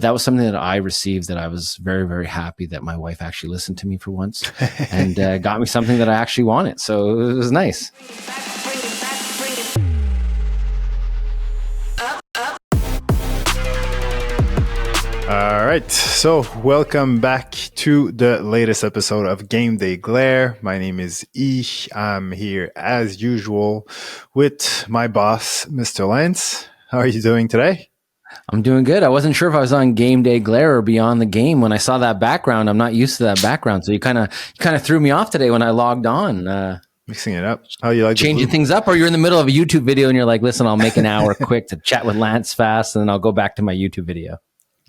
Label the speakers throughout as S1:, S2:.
S1: That was something that I received that I was very, very happy that my wife actually listened to me for once and got me something that I actually wanted. So it was nice.
S2: All right, so welcome back to the latest episode of Game Day Glare. My name is Yih. I'm here as usual with my boss, Mr. Lance. How are you doing today?
S1: I'm doing good. I wasn't sure if I was on Game Day Glare or Beyond the Game when I saw that background. I'm not used to that background, so you kind of threw me off today when I logged on.
S2: Mixing it up. How you like
S1: changing things up, or you're in the middle of a YouTube video and you're like, "Listen, I'll make an hour quick to chat with Lance fast, and then I'll go back to my YouTube video."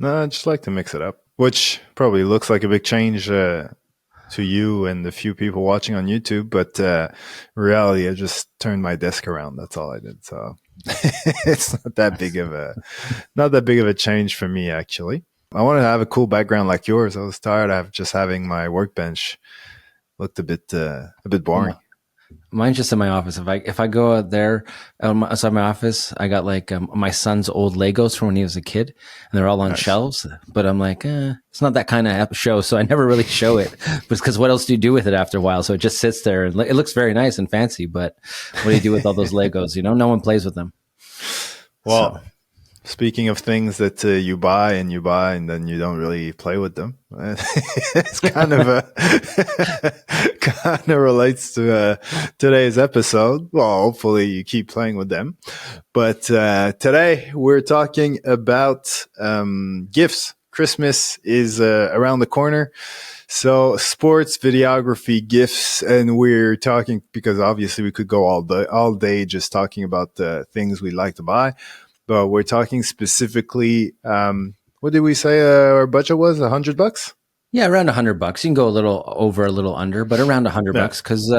S2: No, I just like to mix it up, which probably looks like a big change to you and the few people watching on YouTube. But in reality, I just turned my desk around. That's all I did. So it's not that big of a change for me, actually. I wanted to have a cool background like yours. I was tired of just having my workbench looked a bit boring.
S1: Mine's just in my office. If I go out there outside my office, I got like my son's old Legos from when he was a kid, and they're all on shelves. But I'm like, it's not that kind of show, so I never really show it. Because what else do you do with it after a while? So it just sits there, and it looks very nice and fancy. But what do you do with all those Legos? You know, no one plays with them.
S2: Well, speaking of things that you buy and then you don't really play with them, it's kind of relates to today's episode. Well, hopefully you keep playing with them. But today we're talking about gifts. Christmas is around the corner. So sports, videography, gifts, and we're talking because obviously we could go all day just talking about the things we like to buy. But we're talking specifically, what did we say our budget was? $100?
S1: Yeah, around $100. You can go a little over, a little under, but around $100 because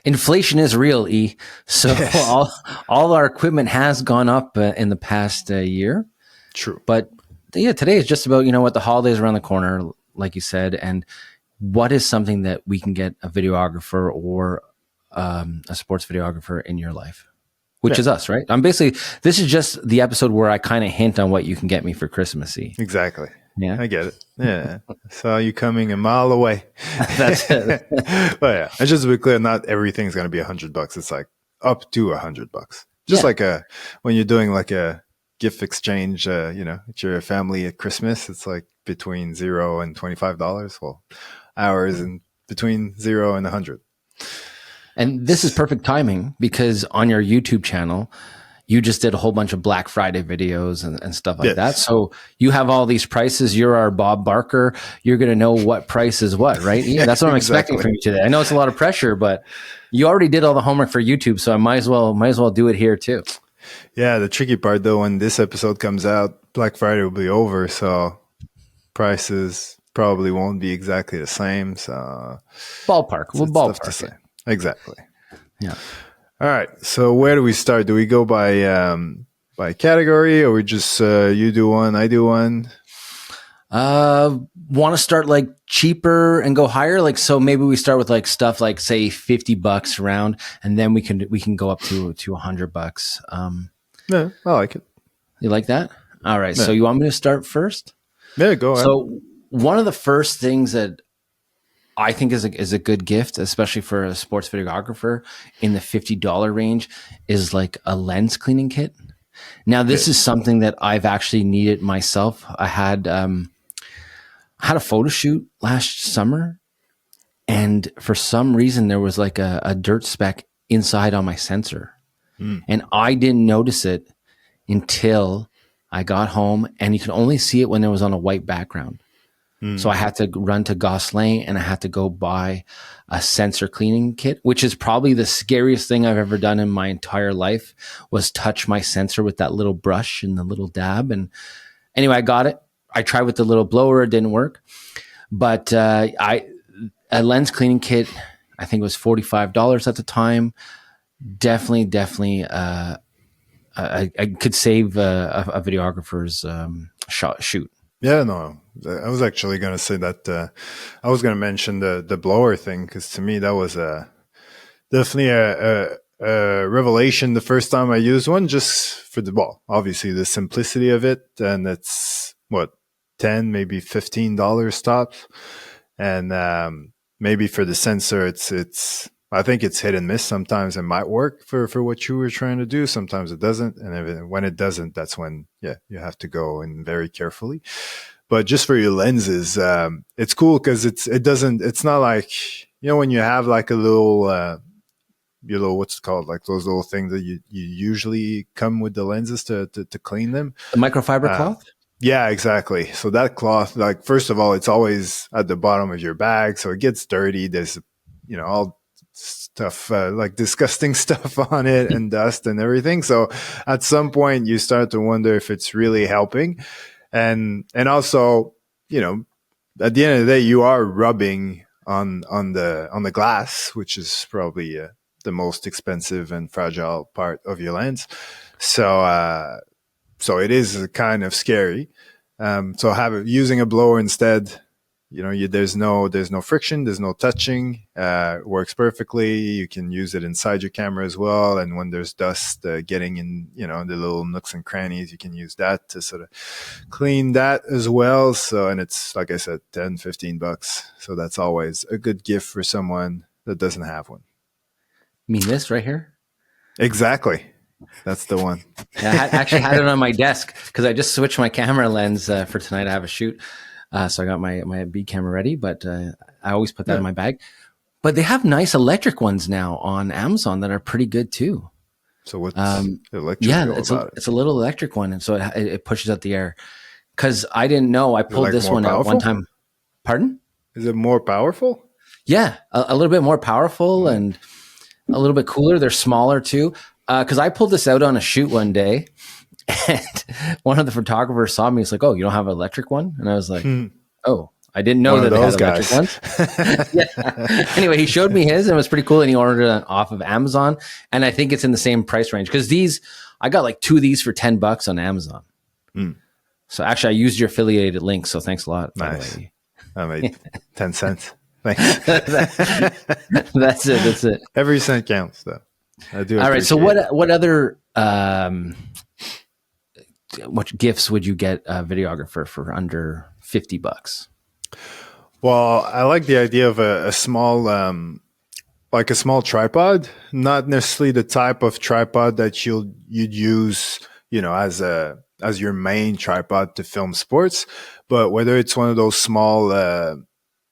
S1: inflation is real, E. So yes. all our equipment has gone up in the past year.
S2: True.
S1: But yeah, today is just about, what the holidays around the corner, like you said, and what is something that we can get a videographer or a sports videographer in your life. Which is us, right? This is just the episode where I kind of hint on what you can get me for Christmassy.
S2: Exactly.
S1: Yeah.
S2: I get it. Yeah. Saw you coming a mile away.
S1: That's it.
S2: But yeah, and just to be clear, not everything's going to be $100. It's like up to $100. Just like when you're doing like a gift exchange, with your family at Christmas, it's like between $0 and $25. Well, ours in between $0 and $100.
S1: And this is perfect timing because on your YouTube channel, you just did a whole bunch of Black Friday videos and stuff like that. So you have all these prices. You're our Bob Barker. You're going to know what price is what, right? Yeah, that's what I'm expecting from you today. I know it's a lot of pressure, but you already did all the homework for YouTube, so I might as well do it here too.
S2: Yeah, the tricky part though, when this episode comes out, Black Friday will be over, so prices probably won't be exactly the same. So
S1: ballpark. We'll ballpark it.
S2: Exactly.
S1: Yeah.
S2: All right. So where do we start? Do we go by category, or we just you do one, I do one?
S1: Want to start like cheaper and go higher? Like, so maybe we start with like stuff like say $50 around, and then we can go up to $100.
S2: Yeah, I like it.
S1: You like that? All right. Yeah. So you want me to start first?
S2: Yeah, go ahead.
S1: So one of the first things that I think is a good gift, especially for a sports videographer in the $50 range, is like a lens cleaning kit. Now, this is something that I've actually needed myself. I had a photo shoot last summer, and for some reason there was like a dirt speck inside on my sensor, and I didn't notice it until I got home, and you could only see it when it was on a white background. So I had to run to Gosselin and I had to go buy a sensor cleaning kit, which is probably the scariest thing I've ever done in my entire life, was touch my sensor with that little brush and the little dab. And anyway, I got it. I tried with the little blower. It didn't work. But a lens cleaning kit, I think it was $45 at the time. Definitely I could save a videographer's shoot.
S2: Yeah, no, I was actually going to say that I was going to mention the blower thing, because to me that was definitely a revelation the first time I used one, just for obviously the simplicity of it, and it's $10, maybe $15 tops. And maybe for the sensor, it's I think it's hit and miss. Sometimes it might work for what you were trying to do. Sometimes it doesn't. And when it doesn't, that's when, yeah, you have to go in very carefully. But just for your lenses, it's cool because it's not like, when you have like a little, your little, what's it called? Like those little things that you usually come with the lenses to clean them.
S1: The microfiber cloth?
S2: Yeah, exactly. So that cloth, like, first of all, it's always at the bottom of your bag. So it gets dirty. There's, all stuff, like disgusting stuff on it and dust and everything. So at some point you start to wonder if it's really helping. And also, at the end of the day, you are rubbing on the glass, which is probably the most expensive and fragile part of your lens. So it is kind of scary. So using a blower instead, there's no friction, there's no touching. It works perfectly. You can use it inside your camera as well. And when there's dust getting in, the little nooks and crannies, you can use that to sort of clean that as well. So, and it's, like I said, $10-15. So that's always a good gift for someone that doesn't have one.
S1: You mean this right here?
S2: Exactly. That's the one.
S1: Yeah, I actually had it on my desk because I just switched my camera lens for tonight. I have a shoot. So I got my B camera ready, but I always put that in my bag. But they have nice electric ones now on Amazon that are pretty good too.
S2: So what's electric?
S1: Yeah, it's a little electric one, and so it pushes out the air. Because I didn't know, I pulled this one out one time. Pardon?
S2: Is it more powerful?
S1: Yeah, a little bit more powerful and a little bit cooler. They're smaller too. Because I pulled this out on a shoot one day. And one of the photographers saw me. He's like, "Oh, you don't have an electric one?" And I was like, "Oh, I didn't know that they had electric ones." Yeah. Anyway, he showed me his, and it was pretty cool. And he ordered it off of Amazon, and I think it's in the same price range because I got like 2 of these for $10 on Amazon. So actually, I used your affiliated link, so thanks a lot.
S2: Nice. I made 10 cents. Thanks.
S1: That's it.
S2: Every cent counts, though. I do.
S1: All right. So what other what gifts would you get a videographer for under $50?
S2: Well, I like the idea of a small, like a small tripod, not necessarily the type of tripod that you'd use, as your main tripod to film sports, but whether it's one of those small,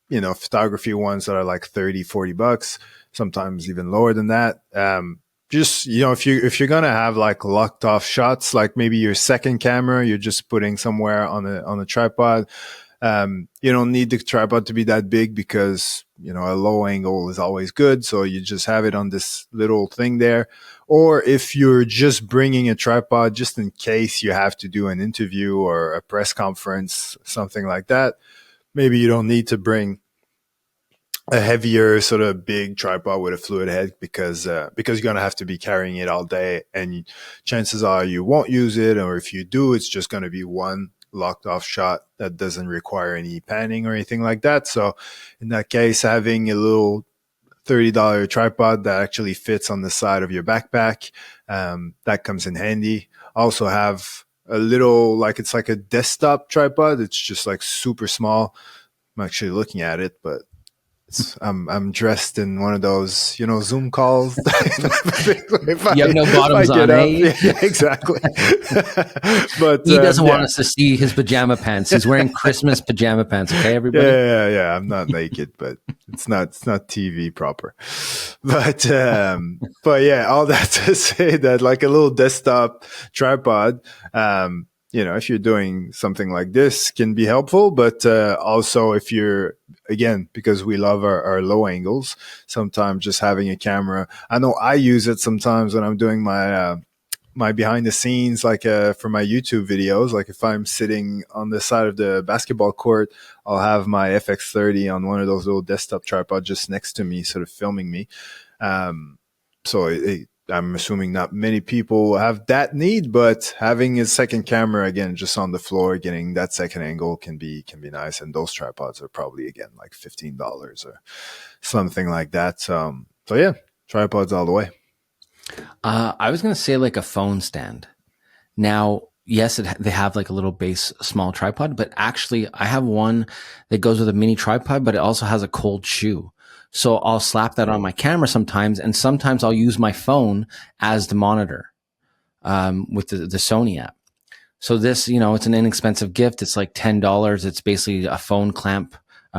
S2: photography ones that are like $30-40, sometimes even lower than that. Just, if you're going to have like locked off shots, like maybe your second camera, you're just putting somewhere on a tripod. You don't need the tripod to be that big because, a low angle is always good. So you just have it on this little thing there. Or if you're just bringing a tripod just in case you have to do an interview or a press conference, something like that, maybe you don't need to bring a heavier sort of big tripod with a fluid head because you're going to have to be carrying it all day, and chances are you won't use it, or if you do, it's just going to be one locked off shot that doesn't require any panning or anything like that. So in that case, having a little $30 tripod that actually fits on the side of your backpack, that comes in handy. Also have a little, it's like a desktop tripod. It's just like super small. I'm actually looking at it, but I'm dressed in one of those, Zoom calls.
S1: You have no bottoms on, eh?
S2: Yeah, exactly. But
S1: he doesn't want us to see his pajama pants. He's wearing Christmas pajama pants. Okay, everybody.
S2: Yeah. I'm not naked, but it's not TV proper. But yeah, all that to say that like a little desktop tripod, if you're doing something like this can be helpful, but also if you're, again, because we love our low angles, sometimes just having a camera. I know I use it sometimes when I'm doing my behind the scenes, like for my YouTube videos. Like if I'm sitting on the side of the basketball court, I'll have my FX30 on one of those little desktop tripods just next to me, sort of filming me. So I'm assuming not many people have that need, but having a second camera, again, just on the floor, getting that second angle can be nice. And those tripods are probably, again, like $15 or something like that. So yeah, tripods all the way.
S1: I was going to say like a phone stand. Now, yes, they have like a little base small tripod, but actually I have one that goes with a mini tripod, but it also has a cold shoe. So I'll slap that on my camera sometimes, and sometimes I'll use my phone as the monitor with the Sony app. So this, it's an inexpensive gift. It's like $10. It's basically a phone clamp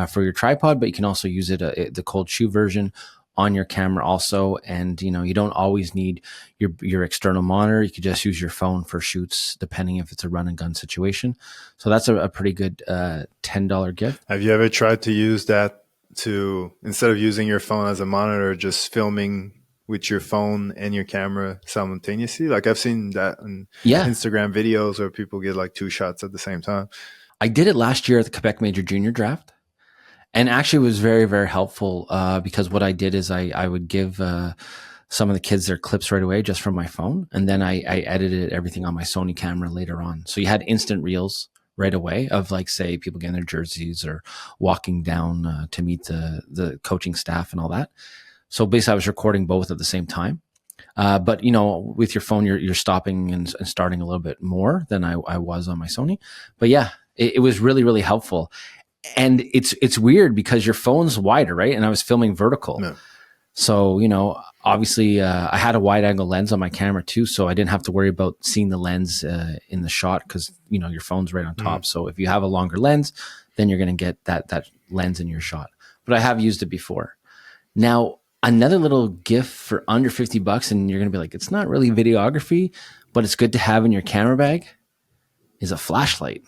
S1: for your tripod, but you can also use the cold shoe version on your camera also. And, you don't always need your external monitor. You could just use your phone for shoots, depending if it's a run and gun situation. So that's a pretty good $10 gift.
S2: Have you ever tried to use that to, instead of using your phone as a monitor, just filming with your phone and your camera simultaneously? Like I've seen that on
S1: Yeah.
S2: Instagram videos where people get like 2 shots at the same time.
S1: I did it last year at the Quebec Major Junior Draft. And actually it was very, very helpful because what I did is I would give some of the kids their clips right away just from my phone. And then I edited everything on my Sony camera later on. So you had instant reels right away of like, say, people getting their jerseys or walking down to meet the coaching staff and all that. So basically I was recording both at the same time. But with your phone, you're stopping and starting a little bit more than I was on my Sony. But yeah, it was really, really helpful. And it's weird because your phone's wider, right? And I was filming vertical.
S2: No.
S1: So, obviously I had a wide angle lens on my camera too. So I didn't have to worry about seeing the lens in the shot because, your phone's right on top. So if you have a longer lens, then you're going to get that lens in your shot. But I have used it before. Now, another little gift for under $50, and you're going to be like, it's not really videography, but it's good to have in your camera bag, is a flashlight.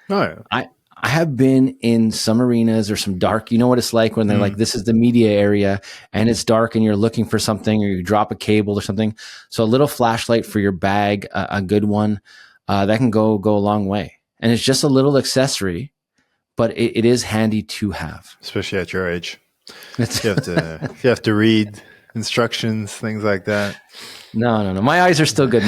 S2: Oh, yeah.
S1: I have been in some arenas or some dark, you know what it's like when they're like, this is the media area and it's dark and you're looking for something or you drop a cable or something. So a little flashlight for your bag, a good one, that can go a long way. And it's just a little accessory, but it is handy to have.
S2: Especially at your age. You have to read instructions, things like that.
S1: No. My eyes are still good.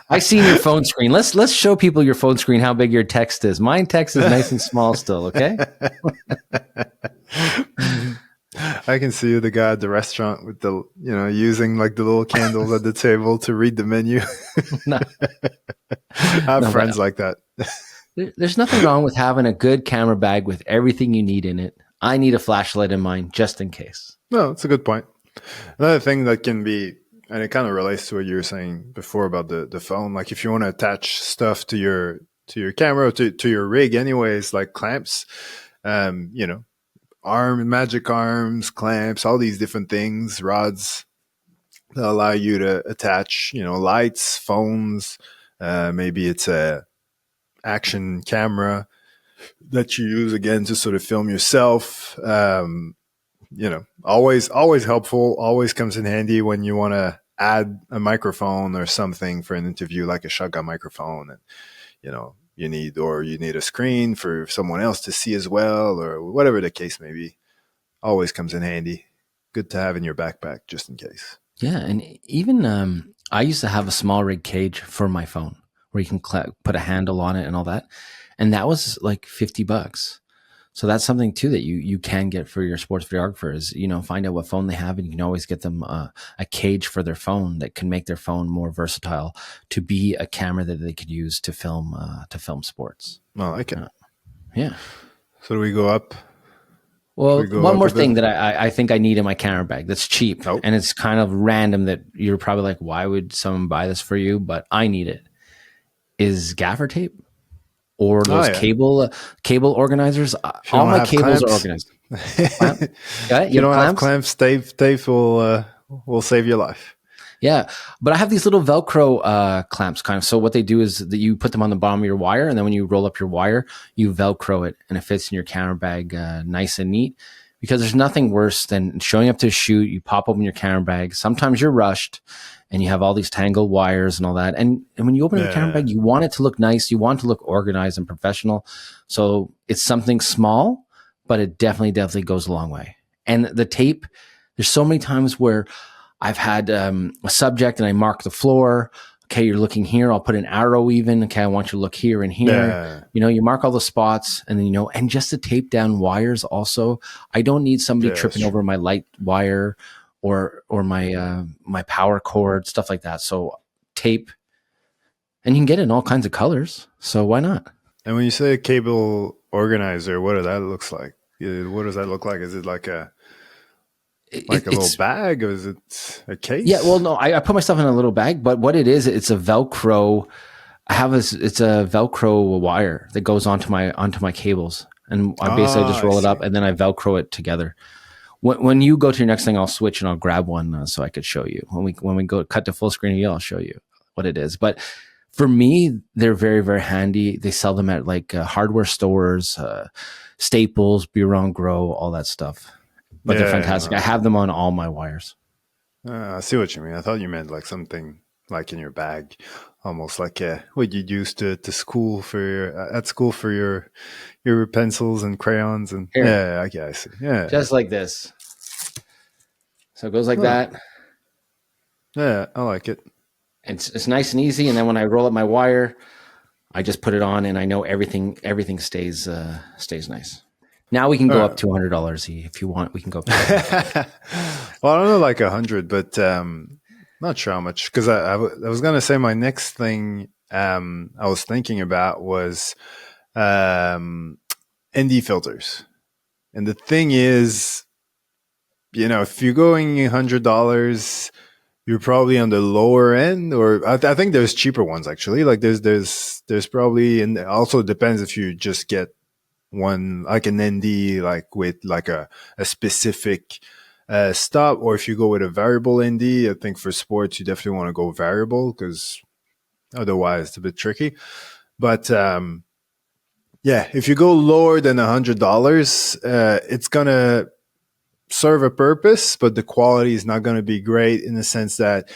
S1: I seen your phone screen. Let's show people your phone screen, how big your text is. Mine text is nice and small still, okay?
S2: I can see you, the guy at the restaurant with the, using like the little candles at the table to read the menu.
S1: No.
S2: I have friends like that.
S1: There's nothing wrong with having a good camera bag with everything you need in it. I need a flashlight in mine just in case.
S2: No, it's a good point. Another thing that can be, and it kind of relates to what you were saying before about the phone. Like if you want to attach stuff to your camera, to your rig anyways, like clamps, magic arms, clamps, all these different things, rods that allow you to attach, lights, phones, maybe it's a action camera that you use again to sort of film yourself. Always helpful, always comes in handy when you want to add a microphone or something for an interview, like a shotgun microphone, and you need a screen for someone else to see as well, or whatever the case may be. Always comes in handy. Good to have in your backpack just in case.
S1: Yeah, and even I used to have a small rig cage for my phone where you can put a handle on it and all that, and that was like $50. So that's something too that you can get for your sports videographers. Find out what phone they have, and you can always get them a cage for their phone that can make their phone more versatile to be a camera that they could use to film sports.
S2: I like it.
S1: Yeah.
S2: So do we go up?
S1: Well, one more thing that I think I need in my camera bag that's cheap, and it's kind of random that you're probably like, why would someone buy this for you? But I need it, is gaffer tape. Or those cable organizers. All my cables are organized.
S2: You don't have clamps. Tape will save your life.
S1: Yeah, but I have these little Velcro clamps, kind of. So what they do is that you put them on the bottom of your wire, and then when you roll up your wire, you Velcro it, and it fits in your camera bag nice and neat. Because there's nothing worse than showing up to a shoot. You pop open your camera bag. Sometimes you're rushed, and you have all these tangled wires and all that. And when you open the camera bag, you want it to look nice. You want it to look organized and professional. So it's something small, but it definitely goes a long way. And the tape, there's so many times where I've had a subject and I mark the floor. Okay, you're looking here. I'll put an arrow even. Okay, I want you to look here and here. You mark all the spots, and then, and just to tape down wires also. I don't need somebody tripping over my light wire or my power cord, stuff like that. So tape and you can get it in all kinds of colors. So why not?
S2: And when you say a cable organizer, what does that looks like? What does that look like? Is it like a little
S1: It's
S2: bag, or is it a
S1: yeah. Well,
S2: case?
S1: no, I put my stuff in a little bag, but what it is, it's a Velcro. It's a Velcro wire that goes onto my cables, and I basically just
S2: I
S1: roll it
S2: see.
S1: up and then I Velcro it together. When you go to your next thing, I'll switch and I'll grab one so I could show you. When we go cut to full screen of you, I'll show you what it is. But for me, they're very, very handy. They sell them at like hardware stores, Staples, Bureau and Grow, all that stuff. But they're fantastic. I
S2: Yeah,
S1: have them on all my wires.
S2: I see what you mean. I thought you meant like something like in your bag, almost like what you'd use to school for at school for your pencils and crayons and
S1: Here,
S2: yeah, I see. Yeah,
S1: just like this. So it goes like
S2: oh,
S1: that.
S2: yeah, I like it.
S1: It's nice and easy. And then when I roll up my wire, I just put it on, and I know everything stays nice. Now we can go up $200 if you want. We can go up to
S2: Well, I don't know, like 100, but not sure how much. Because I was gonna say my next thing I was thinking about was ND filters, and the thing is, if you're going $100, you're probably on the lower end, or I think there's cheaper ones actually. Like there's probably, and also depends if you just get one like an ND, like with like a specific stop, or if you go with a variable ND. I think for sports you definitely want to go variable because otherwise it's a bit tricky. But yeah, if you go lower than $100, it's gonna serve a purpose, but the quality is not going to be great in the sense that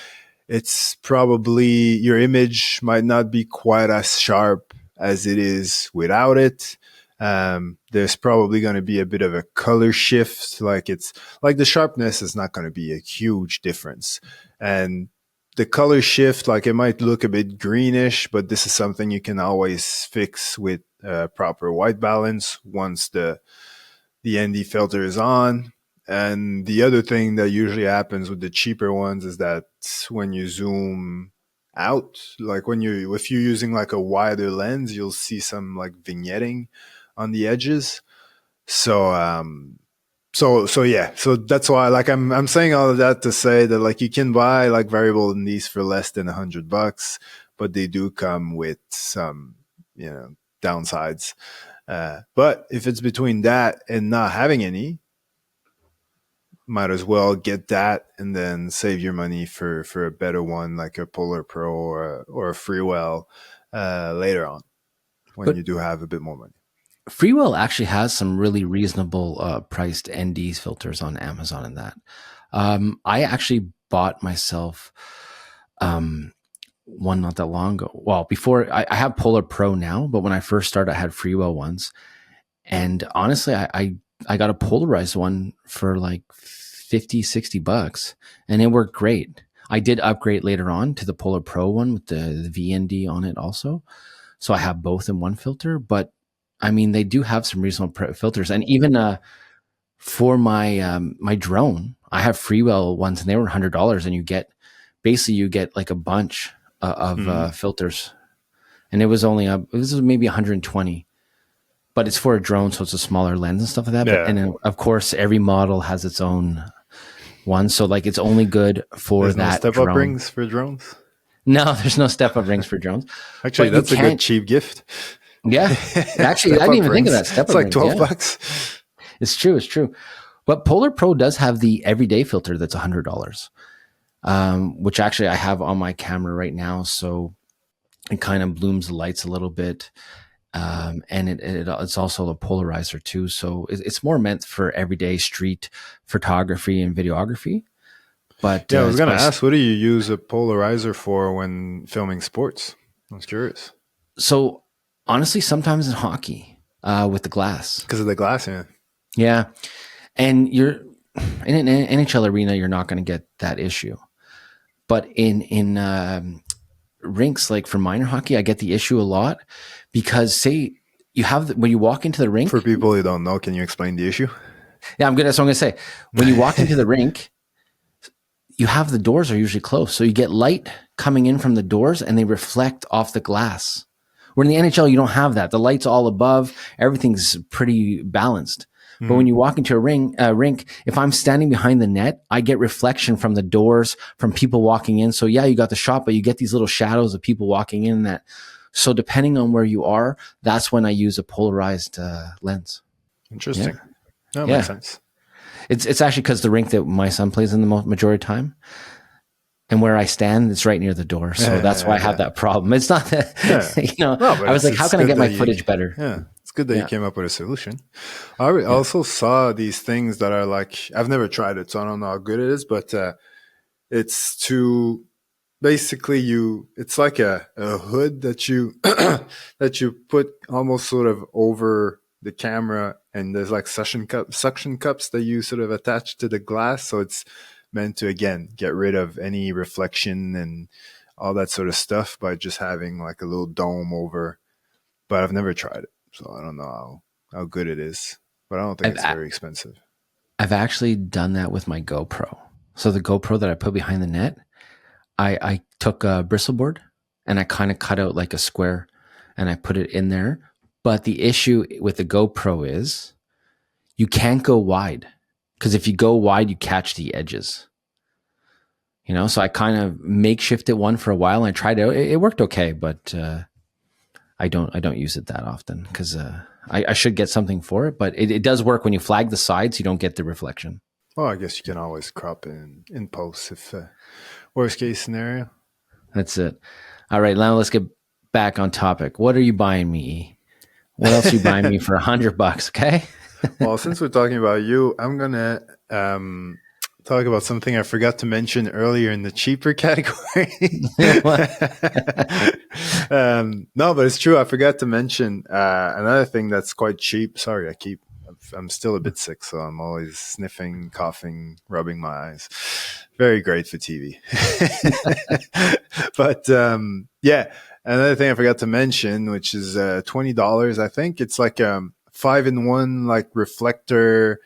S2: it's probably your image might not be quite as sharp as it is without it. There's probably going to be a bit of a color shift. Like it's like the sharpness is not going to be a huge difference. And the color shift, like it might look a bit greenish, but this is something you can always fix with proper white balance once the ND filter is on. And the other thing that usually happens with the cheaper ones is that when you zoom out, like if you're using like a wider lens, you'll see some like vignetting on the edges. So so yeah, so that's why like I'm saying all of that to say that like you can buy like variable NDs for less than $100, but they do come with some downsides. But if it's between that and not having any, might as well get that and then save your money for a better one like a Polar Pro or a Freewell later on when
S1: But
S2: you do have a bit more money.
S1: Freewell actually has some really reasonable priced NDs filters on Amazon and that. I actually bought myself one not that long ago. Well, before I have Polar Pro now, but when I first started, I had Freewell ones. And honestly, I got a polarized one for like 50, $60 and it worked great. I did upgrade later on to the Polar Pro one with the VND on it also. So I have both in one filter, but I mean, they do have some reasonable filters. And even for my drone, I have Freewell ones and they were $100 and you get like a bunch of filters. And it was maybe 120, but it's for a drone, so it's a smaller lens and stuff like that. But
S2: Yeah.
S1: and then, of course, every model has its own one, so like it's only good for
S2: There's no
S1: that
S2: step up
S1: drone.
S2: rings for drones.
S1: No, there's no step up rings for drones.
S2: Actually,
S1: But you
S2: that's a good
S1: can't.
S2: cheap gift.
S1: Yeah, actually, I
S2: Step
S1: didn't
S2: up
S1: even think of
S2: rings.
S1: that step
S2: It's
S1: up
S2: like
S1: rings.
S2: 12
S1: Yeah,
S2: bucks.
S1: it's true. It's true. But Polar Pro does have the everyday filter that's $100, which actually I have on my camera right now. So it kind of blooms the lights a little bit. And it's also a polarizer too. So it's more meant for everyday street photography and videography. But
S2: Yeah, I was going to ask, what do you use a polarizer for when filming sports? I was curious.
S1: So honestly, sometimes in hockey with the glass.
S2: Because of the glass, yeah.
S1: Yeah. And you're in an NHL arena, you're not going to get that issue. But in rinks, like for minor hockey, I get the issue a lot because say you have when you walk into the rink.
S2: For people who don't know, can you explain the issue?
S1: Yeah, I'm good. That's what I'm going to say. When you walk into the rink, you have the doors are usually closed. So you get light coming in from the doors and they reflect off the glass. Where in the NHL, you don't have that. The light's all above. Everything's pretty balanced. But when you walk into a rink, if I'm standing behind the net, I get reflection from the doors, from people walking in. So yeah, you got the shot, but you get these little shadows of people walking in. That so depending on where you are, that's when I use a polarized lens.
S2: Interesting.
S1: Yeah.
S2: That makes sense.
S1: It's actually because the rink that my son plays in the majority of the time, and where I stand, it's right near the door. So that's why I have that problem. It's not that, I was like, how can I get my footage better?
S2: Yeah. It's good that you came up with a solution. I also saw these things that are like, I've never tried it, so I don't know how good it is, but it's to basically it's like a hood that you, that you put almost sort of over the camera, and there's like suction cups that you sort of attach to the glass. So it's meant to, again, get rid of any reflection and all that sort of stuff by just having like a little dome over. But I've never tried it, so I don't know how good it is. But I don't think it's very expensive.
S1: I've actually done that with my GoPro. So the GoPro that I put behind the net, I took a bristle board and I kind of cut out like a square and I put it in there. But the issue with the GoPro is you can't go wide, because if you go wide, you catch the edges. So I kind of makeshifted one for a while and I tried it out. It worked okay, but I don't use it that often because I should get something for it. But it does work when you flag the sides, you don't get the reflection.
S2: Well, I guess you can always crop in post if worst case scenario.
S1: That's it. All right, now let's get back on topic. What are you buying me? What else are you buying me for $100? Okay.
S2: Well, since we're talking about you, I'm gonna talk about something I forgot to mention earlier in the cheaper category. No, but it's true. I forgot to mention another thing that's quite cheap. Sorry, I'm still a bit sick, so I'm always sniffing, coughing, rubbing my eyes. Very great for TV. But yeah, another thing I forgot to mention, which is $20. I think it's like 5-in-1 like reflector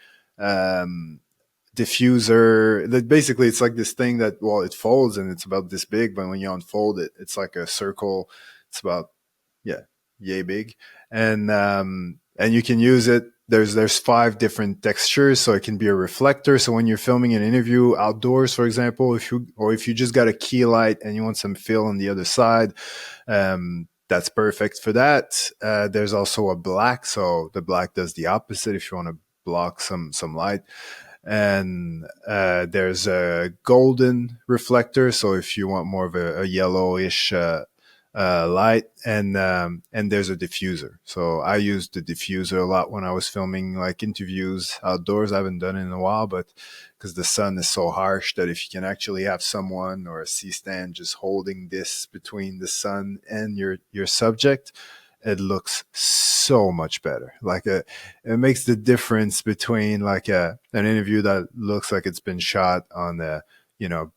S2: diffuser. That basically it's like this thing that, well, it folds and it's about this big, but when you unfold it, it's like a circle. It's about yay big, and you can use it. There's 5 different textures, so it can be a reflector. So when you're filming an interview outdoors, for example, if you just got a key light and you want some fill on the other side, that's perfect for that. There's also a black, so the black does the opposite if you want to block some light. And there's a golden reflector, so if you want more of a yellowish light, and there's a diffuser. So I used the diffuser a lot when I was filming like interviews outdoors. I haven't done it in a while, but because the sun is so harsh that if you can actually have someone or a C-stand just holding this between the sun and your subject, it looks so much better. Like it makes the difference between like an interview that looks like it's been shot on a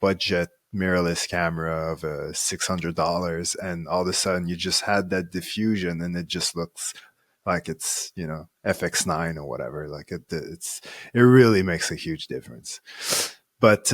S2: budget mirrorless camera of $600, and all of a sudden you just had that diffusion and it just looks like it's FX9 or whatever. Like it really makes a huge difference. But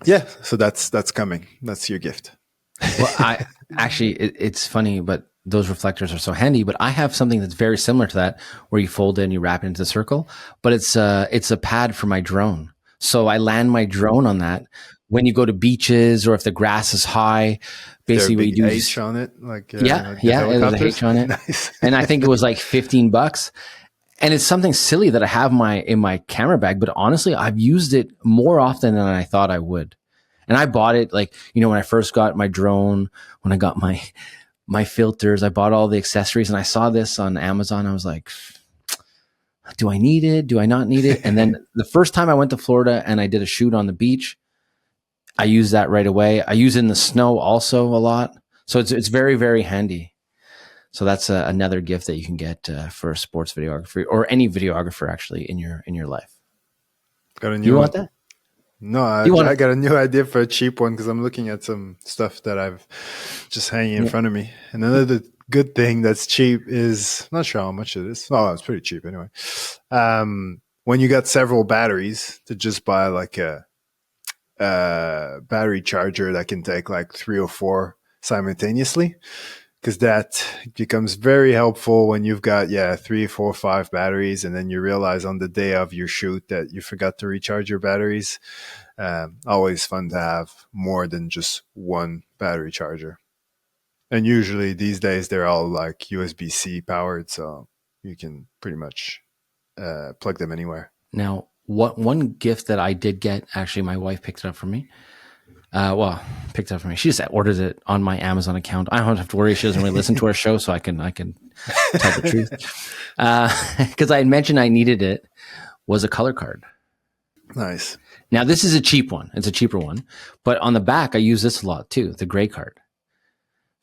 S2: yeah, so that's coming. That's your gift.
S1: Well, I actually it's funny, but those reflectors are so handy. But I have something that's very similar to that, where you fold it and you wrap it into a circle. But it's a pad for my drone. So I land my drone on that. When you go to beaches or if the grass is high, basically what you do
S2: is H on it, like
S1: there's a H on it.
S2: Nice.
S1: And I think it was like $15. And it's something silly that I have in my camera bag, but honestly, I've used it more often than I thought I would. And I bought it like, when I first got my drone, when I got my filters, I bought all the accessories, and I saw this on Amazon. I was like, do I need it? Do I not need it? And then the first time I went to Florida and I did a shoot on the beach, I used that right away. I use it in the snow also a lot. So it's very, very handy. So that's another gift that you can get for sports videography, or any videographer actually in your life.
S2: Got a new
S1: you want that?
S2: No, I got a new idea for a cheap one, because I'm looking at some stuff that I've just hanging in front of me. And another good thing that's cheap is, I'm not sure how much it is. Oh, it's pretty cheap anyway. When you got several batteries, to just buy like a battery charger that can take like 3 or 4 simultaneously, because that becomes very helpful when you've got 3, 4, 5 batteries, and then you realize on the day of your shoot that you forgot to recharge your batteries. Always fun to have more than just one battery charger. And usually these days they're all like USB-C powered, so you can pretty much plug them anywhere.
S1: Now, what one gift that I did get, actually, my wife picked it up for me. Picked it up for me. She just ordered it on my Amazon account. I don't have to worry. She doesn't really listen to our show, so I can tell the truth. Because I had mentioned I needed it, was a color card.
S2: Nice.
S1: Now, this is a cheap one. It's a cheaper one. But on the back, I use this a lot too, the gray card.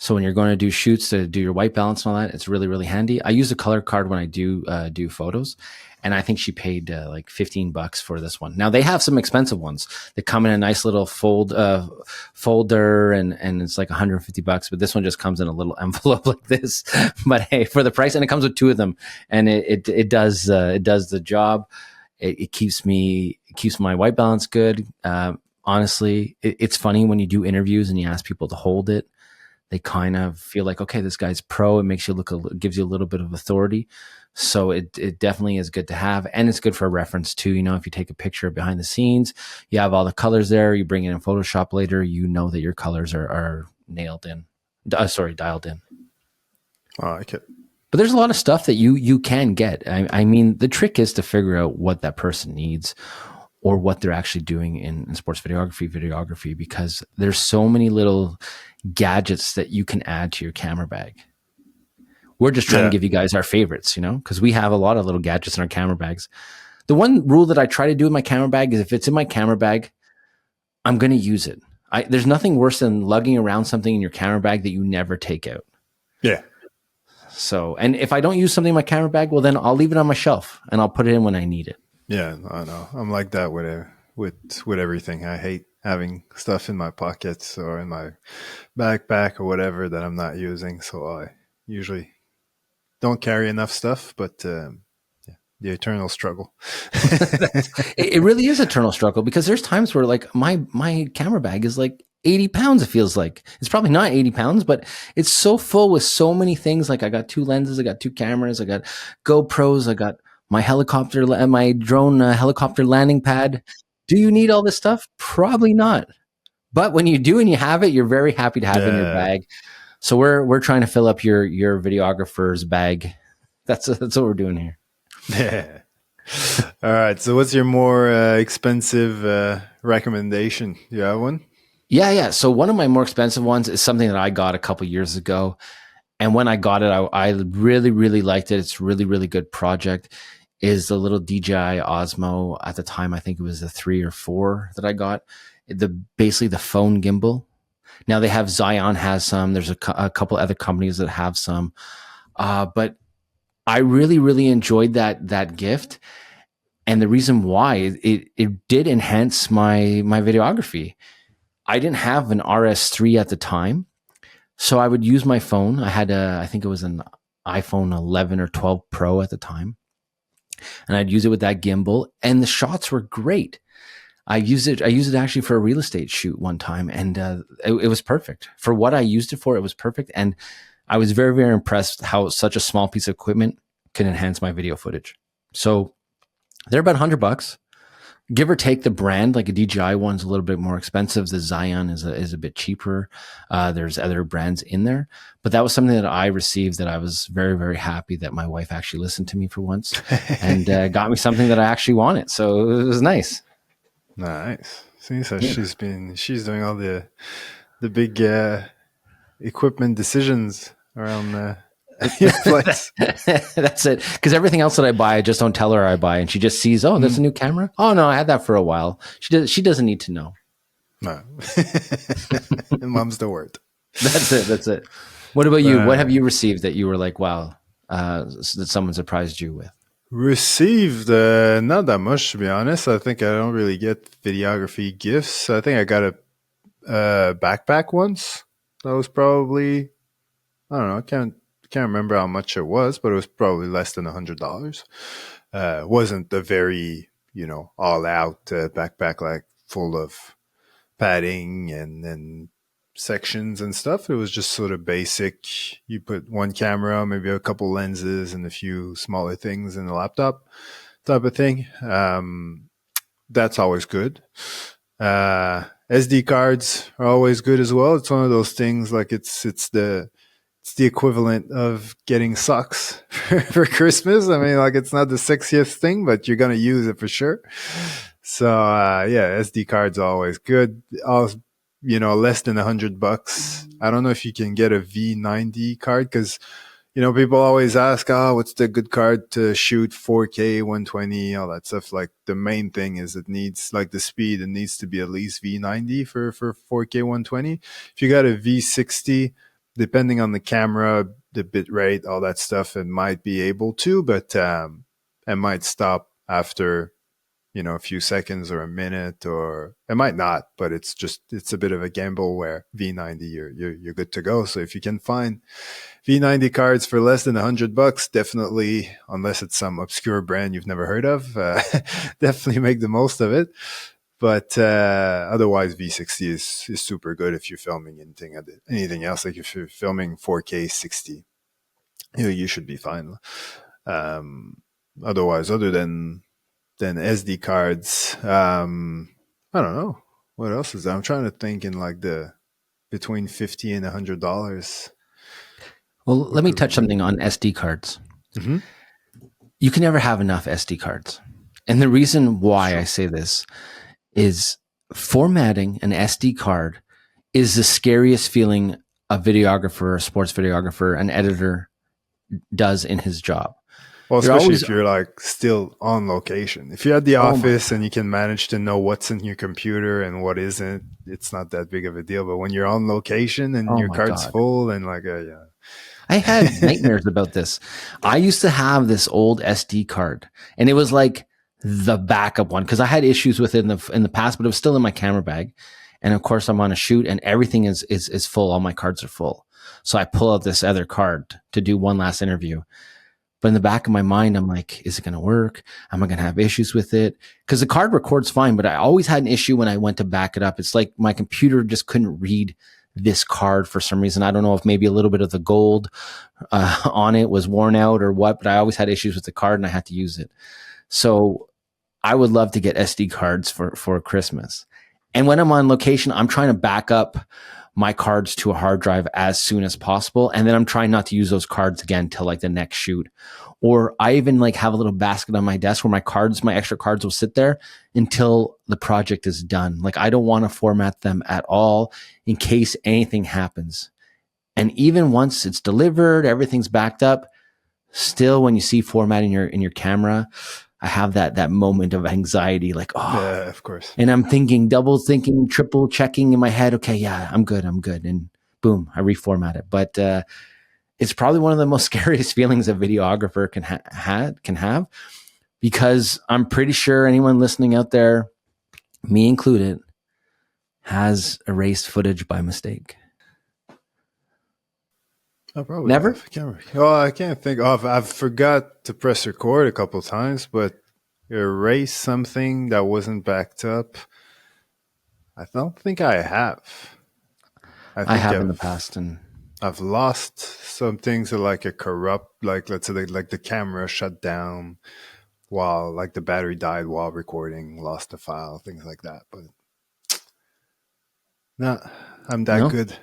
S1: So when you're going to do shoots to do your white balance and all that, it's really, really handy. I use a color card when I do photos. And I think she paid like $15 for this one. Now they have some expensive ones that come in a nice little folder, and it's like $150. But this one just comes in a little envelope like this. But hey, for the price, and it comes with 2 of them, and it does the job. It keeps my white balance good. Honestly, it's funny when you do interviews and you ask people to hold it. They kind of feel like, okay, this guy's pro. It makes you gives you a little bit of authority. So it definitely is good to have. And it's good for reference too. You know, if you take a picture behind the scenes, you have all the colors there, you bring it in Photoshop later, you know that your colors are dialed in.
S2: I like it.
S1: But there's a lot of stuff that you can get. I mean, the trick is to figure out what that person needs or what they're actually doing in sports videography, because there's so many little gadgets that you can add to your camera bag. We're just trying to give you guys our favorites, you know, because we have a lot of little gadgets in our camera bags. The one rule that I try to do in my camera bag is if it's in my camera bag, I'm going to use it. There's nothing worse than lugging around something in your camera bag that you never take out.
S2: Yeah.
S1: So, and if I don't use something in my camera bag, well, then I'll leave it on my shelf and I'll put it in when I need it.
S2: Yeah, I know. I'm like that with everything. I hate having stuff in my pockets or in my backpack or whatever that I'm not using. So I usually don't carry enough stuff, but the eternal struggle.
S1: It really is eternal struggle, because there's times where like my camera bag is like 80 pounds. It feels like it's probably not 80 pounds, but it's so full with so many things. Like I got 2 lenses, I got 2 cameras, I got GoPros, I got my drone helicopter landing pad. Do you need all this stuff? Probably not. But when you do and you have it, you're very happy to have it in your bag. So we're trying to fill up your videographer's bag. That's what we're doing here.
S2: Yeah. All right. So what's your more expensive recommendation? You have one?
S1: Yeah. So one of my more expensive ones is something that I got a couple years ago. And when I got it, I really, really liked it. It's a really, really good project. Is the little DJI Osmo. At the time, I think it was the 3 or 4 that I got. Basically the phone gimbal. Now they have Zion has some. There's a couple other companies that have some. But I really, really enjoyed that gift. And the reason why it did enhance my videography. I didn't have an RS3 at the time, so I would use my phone. I had I think it was an iPhone 11 or 12 Pro at the time, and I'd use it with that gimbal, and the shots were great. I used it actually for a real estate shoot one time, and it was perfect for what I used it for. It was perfect, and I was very, very impressed how such a small piece of equipment can enhance my video footage. So they're about $100, give or take. The brand, like a DJI one's a little bit more expensive. The Zion is a bit cheaper. There's other brands in there, but that was something that I received that I was very, very happy that my wife actually listened to me for once and got me something that I actually wanted. So it was nice.
S2: Nice. See, so she's doing all the big equipment decisions around your flights.
S1: That's it. Because everything else that I buy, I just don't tell her I buy, and she just sees, oh, that's a new camera. Oh no, I had that for a while. She doesn't need to know.
S2: No, mom's the word.
S1: That's it. What about you? What have you received that you were like, wow, that someone surprised you with?
S2: Received not that much, to be honest. I think I don't really get videography gifts. I think I got a backpack once. That was probably, I don't know, I can't remember how much it was, but it was probably less than $100. It wasn't the very, all out backpack, like full of padding and sections and stuff. It was just sort of basic. You put one camera, maybe a couple lenses, and a few smaller things in the laptop type of thing. That's always good. SD cards are always good as well. It's one of those things like it's the equivalent of getting socks for Christmas. I mean, like it's not the sexiest thing, but you're gonna use it for sure. So yeah, SD cards are always good. Less than $100. I don't know if you can get a V90 card because people always ask, oh, what's the good card to shoot 4K, 120, all that stuff. Like the main thing is it needs like the speed. It needs to be at least V90 for 4K, 120. If you got a V60, depending on the camera, the bit rate, all that stuff, it might be able to, but it might stop after a few seconds or a minute, or it might not. But it's a bit of a gamble where V90 you're good to go. So if you can find V90 cards for less than $100, definitely, unless it's some obscure brand you've never heard of, definitely make the most of it. But otherwise, V60 is super good if you're filming anything else. Like if you're filming 4K 60, you should be fine. Otherwise, other than SD cards, I don't know what else is there. I'm trying to think in like the between $50 and $100.
S1: Well, let me touch something on SD cards.
S2: Mm-hmm.
S1: You can never have enough SD cards. And the reason why I say this is formatting an SD card is the scariest feeling a videographer, a sports videographer, an editor does in his job.
S2: Well, especially if you're like still on location. If you're at the office and you can manage to know what's in your computer and what isn't, it's not that big of a deal. But when you're on location and your card's full and like, yeah.
S1: I had nightmares about this. I used to have this old SD card and it was like the backup one because I had issues with it in the past, but it was still in my camera bag. And of course I'm on a shoot and everything is full. All my cards are full. So I pull out this other card to do one last interview. But in the back of my mind, I'm like, is it going to work? Am I going to have issues with it? Because the card records fine, but I always had an issue when I went to back it up. It's like my computer just couldn't read this card for some reason. I don't know if maybe a little bit of the gold on it was worn out or what, but I always had issues with the card and I had to use it. So I would love to get SD cards for Christmas. And when I'm on location, I'm trying to back up my cards to a hard drive as soon as possible. And then I'm trying not to use those cards again till like the next shoot. Or I even like have a little basket on my desk where my extra cards will sit there until the project is done. Like I don't want to format them at all in case anything happens. And even once it's delivered, everything's backed up. Still, when you see formatting in your camera, I have that moment of anxiety, like, oh,
S2: yeah, of course.
S1: And I'm double thinking, triple checking in my head. Okay, yeah, I'm good. And boom, I reformat it. But it's probably one of the most scariest feelings a videographer can have, because I'm pretty sure anyone listening out there, me included, has erased footage by mistake.
S2: I probably
S1: never.
S2: I can't think of. I've forgot to press record a couple times, but erase something that wasn't backed up. I don't think I have.
S1: I have in the past, and
S2: I've lost some things that like a corrupt, like let's say like the camera shut down while like the battery died while recording, lost the file, things like that. But no, I'm that good.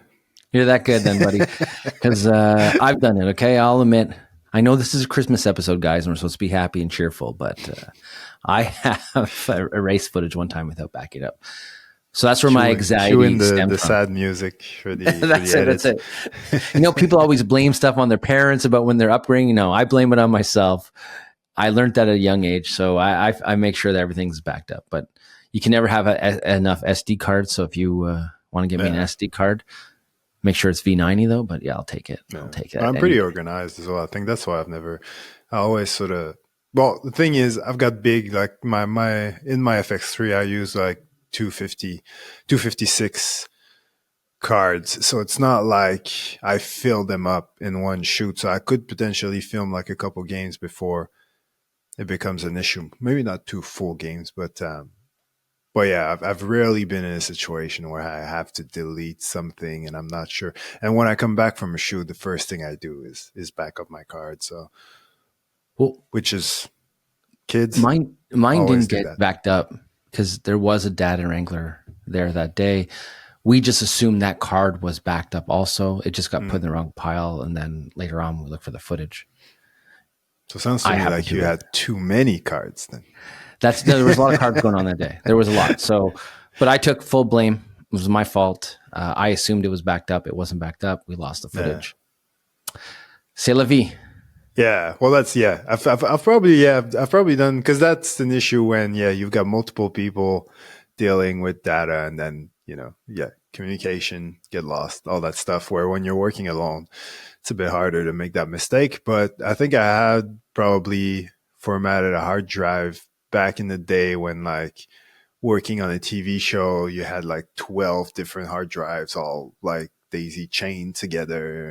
S1: You're that good then, buddy. Because I've done it, okay? I'll admit. I know this is a Christmas episode, guys, and we're supposed to be happy and cheerful, but I have erased footage one time without backing it up. So that's where my anxiety stems from.
S2: The sad music for the
S1: That's it. People always blame stuff on their parents about when they're upbringing. I blame it on myself. I learned that at a young age, so I make sure that everything's backed up. But you can never have enough SD cards, so if you want to give me an SD card, make sure it's V90 though, but yeah, I'll take it. I'll take it.
S2: I'm pretty organized as well. I think that's why I always sort of, well, the thing is I've got big, like in my FX3, I use like 256 cards. So it's not like I fill them up in one shoot. So I could potentially film like a couple games before it becomes an issue. Maybe not 2 full games, but But yeah, I've rarely been in a situation where I have to delete something and I'm not sure. And when I come back from a shoot, the first thing I do is back up my card. So,
S1: Well,
S2: which is kids
S1: mine
S2: always
S1: didn't
S2: do
S1: get
S2: that.
S1: backed up because there was a data wrangler there that day. We just assumed that card was backed up also. It just got put in the wrong pile, and then later on we look for the footage.
S2: So it sounds to
S1: I
S2: me
S1: happened
S2: like
S1: to
S2: you
S1: have.
S2: had too many cards then.
S1: There was a lot of cards going on that day. There was a lot. So, but I took full blame. It was my fault. I assumed it was backed up. It wasn't backed up. We lost the
S2: Yeah.
S1: footage. C'est la vie.
S2: Yeah, well, that's I've probably done because that's an issue when you've got multiple people dealing with data, and then communication get lost, all that stuff. Where when you're working alone, it's a bit harder to make that mistake. But I think I had probably formatted a hard drive back in the day when like working on a TV show, you had like 12 different hard drives all like daisy chained together,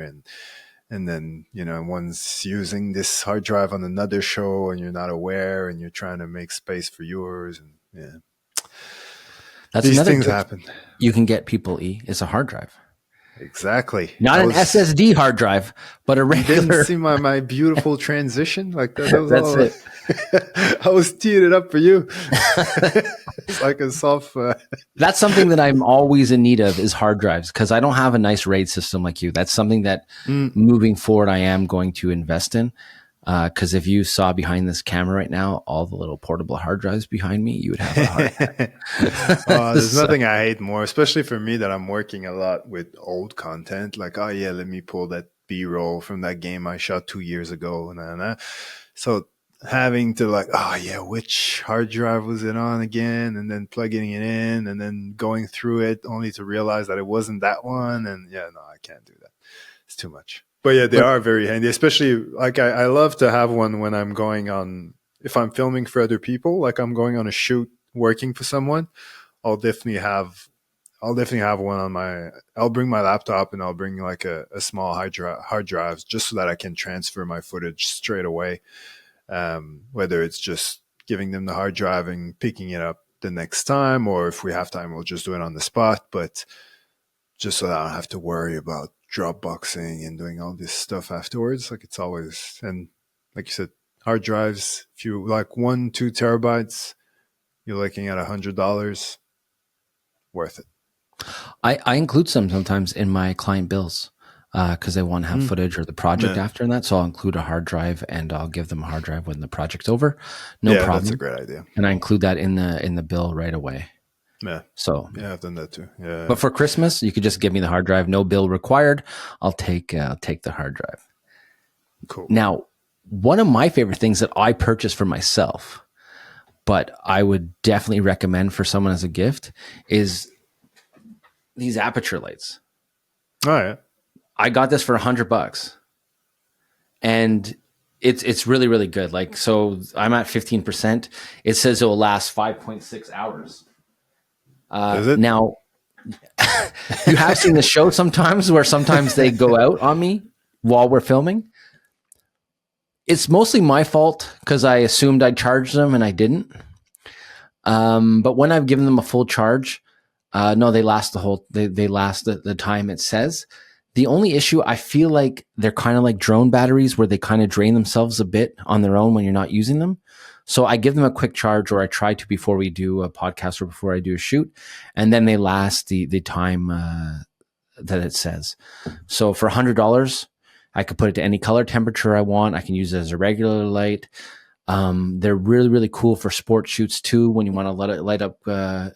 S2: and then one's using this hard drive on another show and you're not aware and you're trying to make space for yours, and
S1: That's
S2: these
S1: another
S2: things
S1: gift
S2: happen.
S1: you can get people. It's a hard drive,
S2: Exactly.
S1: not an SSD hard drive, but a
S2: You
S1: regular.
S2: didn't see my beautiful transition like that. That was
S1: That's
S2: all.
S1: it.
S2: I was teeing it up for you. It's like a soft.
S1: That's something that I'm always in need of is hard drives because I don't have a nice RAID system like you. That's something that moving forward I am going to invest in. Because if you saw behind this camera right now, all the little portable hard drives behind me, you would have a hard drive.
S2: There's nothing I hate more, especially for me that I'm working a lot with old content. Like, oh yeah, let me pull that B-roll from that game I shot 2 years ago. So having to like, oh yeah, which hard drive was it on again? And then plugging it in and then going through it only to realize that it wasn't that one. And no, I can't do that. It's too much. But yeah, they are very handy, especially like I love to have one when I'm going on, if I'm filming for other people, like I'm going on a shoot working for someone, I'll definitely have one on I'll bring my laptop and I'll bring like a small hard drive just so that I can transfer my footage straight away. Whether it's just giving them the hard drive and picking it up the next time, or if we have time, we'll just do it on the spot. But just so that I don't have to worry about Dropboxing and doing all this stuff afterwards. Like it's always, and like you said, hard drives, if you like 1-2 terabytes, you're looking at $100. Worth it.
S1: I include some sometimes in my client bills because they want to have footage or the project after that. So I'll include a hard drive and I'll give them a hard drive when the project's over. No problem.
S2: That's a great idea.
S1: And I include that in the bill right away.
S2: Yeah.
S1: So
S2: I've done that too. Yeah.
S1: But for Christmas, you could just give me the hard drive, no bill required. I'll take the hard drive.
S2: Cool.
S1: Now, one of my favorite things that I purchased for myself, but I would definitely recommend for someone as a gift, is these aperture lights.
S2: Oh yeah.
S1: I got this for $100, and it's really, really good. Like, so I'm at 15%. It says it will last 5.6 hours.
S2: Is it?
S1: Now, you have seen the show sometimes where sometimes they go out on me while we're filming. It's mostly my fault because I assumed I'd charge them and I didn't. But when I've given them a full charge, no, they last they last the time it says. The only issue, I feel like they're kind of like drone batteries where they kind of drain themselves a bit on their own when you're not using them. So I give them a quick charge, or I try to before we do a podcast or before I do a shoot, and then they last the time that it says. So for $100, I could put it to any color temperature I want. I can use it as a regular light. They're really, really cool for sport shoots too. When you want to light up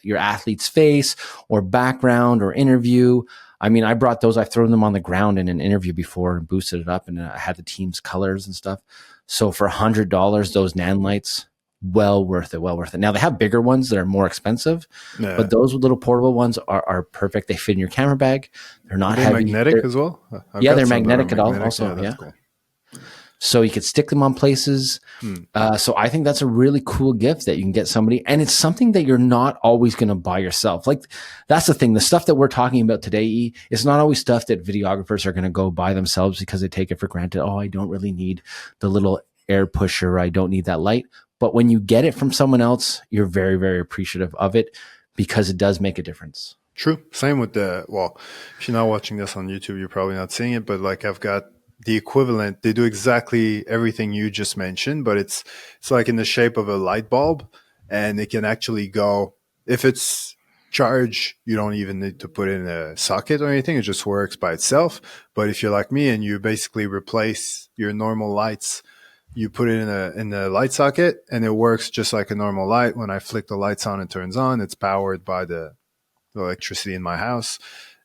S1: your athlete's face or background or interview. I mean, I brought those. I've thrown them on the ground in an interview before and boosted it up, and I had the team's colors and stuff. So for $100, those Nan lights, well worth it. Well worth it. Now they have bigger ones that are more expensive, but those little portable ones are perfect. They fit in your camera bag. They're not heavy.
S2: Magnetic as well.
S1: They're magnetic also. Yeah.
S2: Cool.
S1: So you could stick them on places. So I think that's a really cool gift that you can get somebody. And it's something that you're not always going to buy yourself. Like, that's the thing. The stuff that we're talking about today, it's not always stuff that videographers are going to go buy themselves because they take it for granted. Oh, I don't really need the little air pusher. I don't need that light. But when you get it from someone else, you're very, very appreciative of it because it does make a difference.
S2: True. Same with well, if you're not watching this on YouTube, you're probably not seeing it, but like I've got the equivalent. They do exactly everything you just mentioned, but it's like in the shape of a light bulb, and it can actually go, if it's charged, you don't even need to put in a socket or anything. It just works by itself. But if you're like me and you basically replace your normal lights, you put it in a light socket and it works just like a normal light. When I flick the lights on, it turns on. It's powered by the electricity in my house.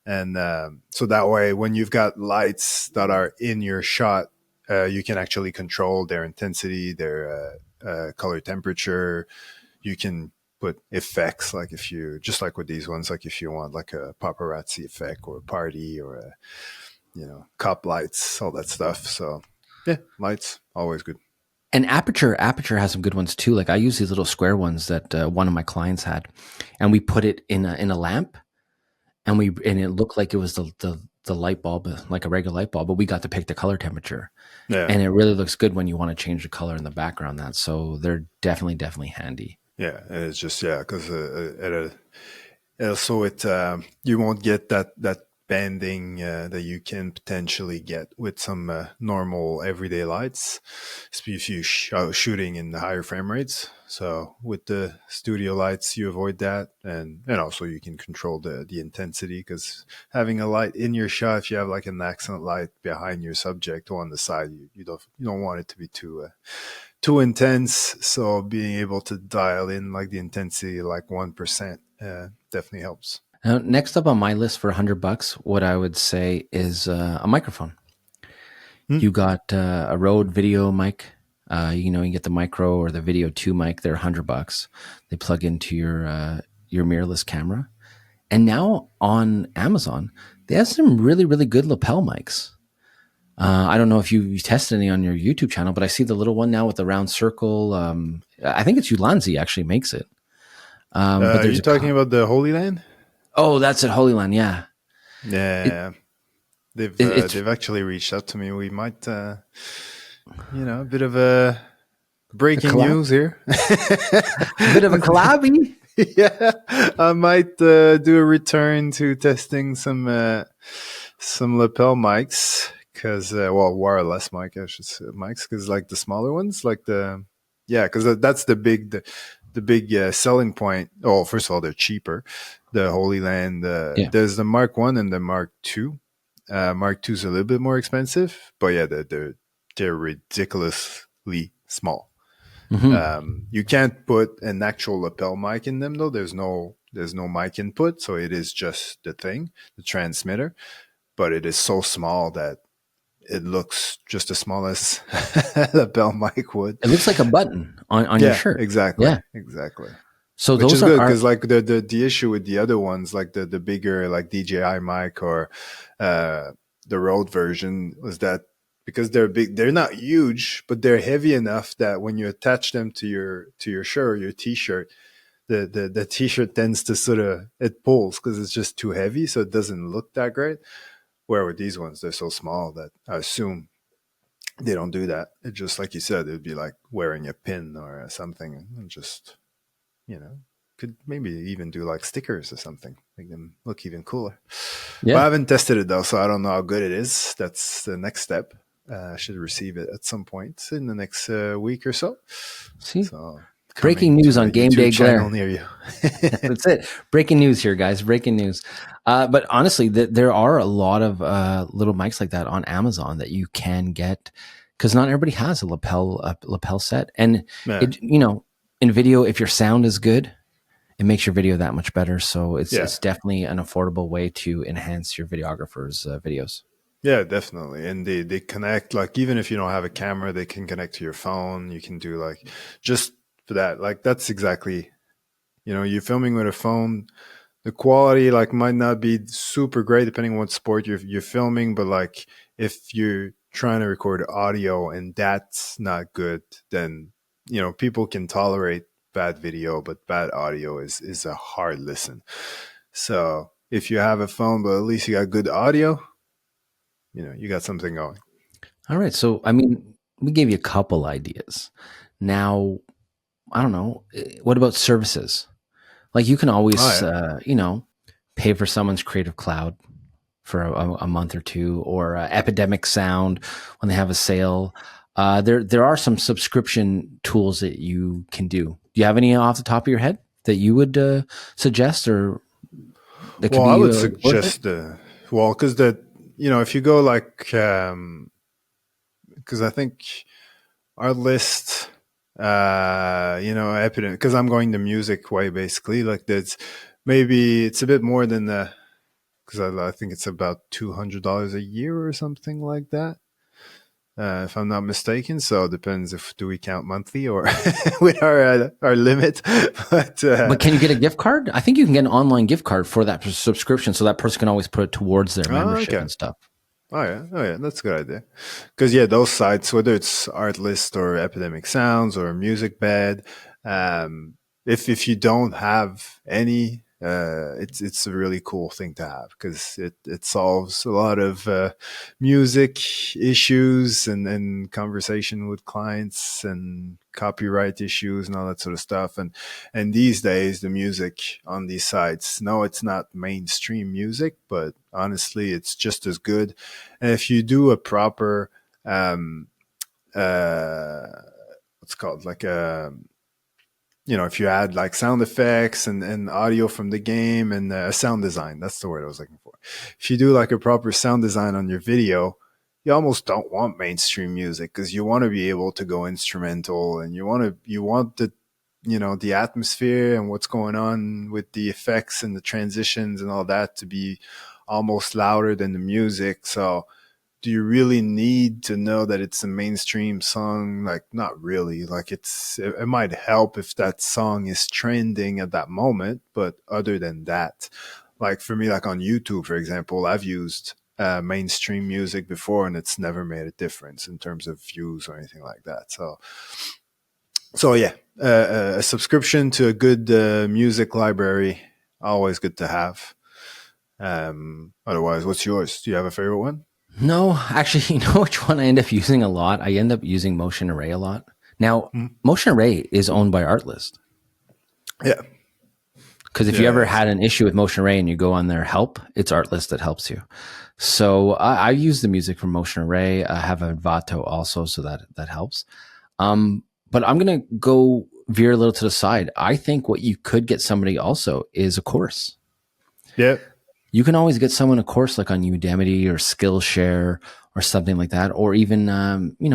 S2: And so that way, when you've got lights that are in your shot, you can actually control their intensity, their color temperature. You can put effects, like if you, just like with these ones, like if you want like a paparazzi effect or a party or a, cop lights, all that stuff. So yeah, lights, always good.
S1: And Aperture has some good ones too. Like I use these little square ones that one of my clients had, and we put it in a lamp, and it looked like it was the light bulb, like a regular light bulb, but we got to pick the color temperature,
S2: Yeah.
S1: and it really looks good when you want to change the color in the background. So they're definitely handy.
S2: Yeah. And it's just, yeah, because so it you won't get that bending that you can potentially get with some normal everyday lights, especially if you shooting in the higher frame rates. So with the studio lights, you avoid that, and also you can control the intensity, because having a light in your shot, if you have like an accent light behind your subject or on the side, you don't want it to be too intense. So being able to dial in like the intensity, like 1%, definitely helps.
S1: Now, next up on my list for $100, what I would say is a microphone.
S2: Hmm.
S1: You got a Rode video mic. You get the micro or the Video 2 mic. They're $100. They plug into your mirrorless camera. And now on Amazon, they have some really, really good lapel mics. I don't know if you tested any on your YouTube channel, but I see the little one now with the round circle. I think it's Ulanzi actually makes it. But
S2: Are
S1: there's
S2: you talking about the Holy Land?
S1: oh, that's at Holy Land. Yeah. It,
S2: Yeah,
S1: it's
S2: they've actually reached out to me. We might, a bit of a
S1: a
S2: breaking
S1: collab,
S2: news here.
S1: a bit of a collabby.
S2: Yeah, I might do a return to testing some lapel mics, because wireless mic, I should say, mics, because like the smaller ones, like because that's the big selling point. Oh, first of all, they're cheaper. The Holy Land,
S1: Yeah.
S2: there's the Mark One and the Mark Two. Mark Two is a little bit more expensive, but yeah, they're ridiculously small.
S1: Mm-hmm.
S2: You can't put an actual lapel mic in them though. There's no mic input, so it is just the transmitter. But it is so small that it looks just as small as a lapel mic would.
S1: It looks like a button on your
S2: Yeah,
S1: shirt.
S2: exactly,
S1: Yeah.
S2: exactly.
S1: So
S2: Which
S1: those
S2: is good,
S1: are
S2: because like the issue with the other ones, like the bigger like DJI mic or uh, the Rode version, was that because they're big, they're not huge, but they're heavy enough that when you attach them to your shirt or your t-shirt, the t-shirt tends to sort of, it pulls because it's just too heavy, so it doesn't look that great. Where with these ones, they're so small that I assume they don't do that. It just, like you said, it'd be like wearing a pin or something, and just, you know, could maybe even do like stickers or something, make them look even cooler. But I
S1: yeah.
S2: haven't tested it though, so I don't know how good it is. That's the next step. I should receive it at some point in the next week or so.
S1: See,
S2: So
S1: breaking
S2: coming
S1: news
S2: to
S1: on
S2: a
S1: Game
S2: YouTube
S1: Day
S2: channel
S1: Glare.
S2: near you.
S1: That's it. Breaking news here, guys. Breaking news. But honestly, there are a lot of little mics like that on Amazon that you can get, because not everybody has a lapel set. And
S2: Yeah,
S1: it, in video, if your sound is good, it makes your video that much better. So
S2: yeah,
S1: it's definitely an affordable way to enhance your videographers' videos.
S2: yeah, definitely. And they connect, like even if you don't have a camera, they can connect to your phone. You can do like, just for that, like that's exactly, you're filming with a phone. The quality like might not be super great depending on what sport you're filming, but like if you're trying to record audio and that's not good, then people can tolerate bad video, but bad audio is a hard listen. So if you have a phone, but at least you got good audio, you got something going.
S1: All right. So, I mean, we gave you a couple ideas. Now, I don't know. What about services? Like you can
S2: Oh
S1: always,
S2: yeah.
S1: pay for someone's Creative Cloud for a month or two, or Epidemic Sound when they have a sale. There are some subscription tools that you can do. Do you have any off the top of your head that you would suggest, or that could
S2: Well, I
S1: be
S2: would
S1: worth it?
S2: suggest because if you go like, because I think our list, epidemic, because I'm going the music way basically. Like that's maybe it's a bit more than the, because I think it's about $200 a year or something like that. If I'm not mistaken, so it depends if do we count monthly or with our limit. But
S1: But can you get a gift card? I think you can get an online gift card for that subscription, so that person can always put it towards their membership
S2: okay.
S1: and stuff.
S2: Oh yeah, that's a good idea. Because those sites, whether it's Artlist or Epidemic Sounds or Music Bed, um, if you don't have any, it's a really cool thing to have because it solves a lot of music issues and conversation with clients and copyright issues and all that sort of stuff. And these days, the music on these sites, no, it's not mainstream music, but honestly, it's just as good. And if you do a proper, uh, what's it called, like if you add like sound effects and audio from the game and sound design, that's the word I was looking for. If you do like a proper sound design on your video, you almost don't want mainstream music because you want to be able to go instrumental and you want the atmosphere and what's going on with the effects and the transitions and all that to be almost louder than the music. So do you really need to know that it's a mainstream song? Like, not really. Like, it might help if that song is trending at that moment, but other than that, like for me, like on YouTube, for example, I've used mainstream music before, and it's never made a difference in terms of views or anything like that. So yeah, a subscription to a good music library, always good to have. Otherwise, what's yours? Do you have a favorite one?
S1: No, actually, you know which one I end up using a lot? I end up using Motion Array a lot. Now,
S2: Hmm.
S1: Motion Array is owned by Artlist.
S2: Yeah.
S1: Because if you ever
S2: Yeah.
S1: had an issue with Motion Array and you go on their help, it's Artlist that helps you. So I use the music from Motion Array. I have a Vato also, so that helps. But I'm gonna go veer a little to the side. I think what you could get somebody also is a course.
S2: Yeah.
S1: You can always get someone a course like on Udemy or Skillshare or something like that. Or even,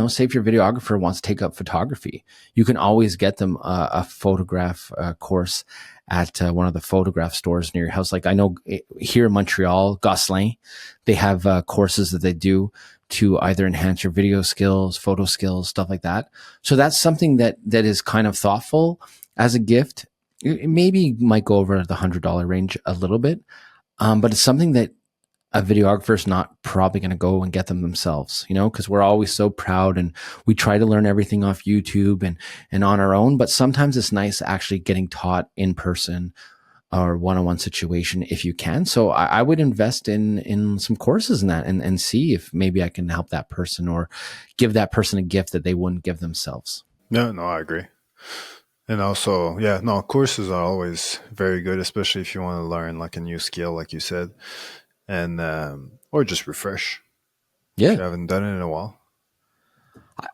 S1: say if your videographer wants to take up photography, you can always get them a photograph course at one of the photograph stores near your house. Like I know here in Montreal, Gosselin, they have courses that they do to either enhance your video skills, photo skills, stuff like that. So that's something that is kind of thoughtful as a gift. It maybe might go over the $100 range a little bit, but it's something that a videographer is not probably going to go and get them themselves, because we're always so proud and we try to learn everything off YouTube and on our own. But sometimes it's nice actually getting taught in person or one-on-one situation if you can. So I would invest in some courses in that and see if maybe I can help that person or give that person a gift that they wouldn't give themselves.
S2: No, I agree. And also, yeah, no, courses are always very good, especially if you want to learn like a new skill, like you said, and or just refresh if
S1: Yeah.
S2: you haven't done it in a while.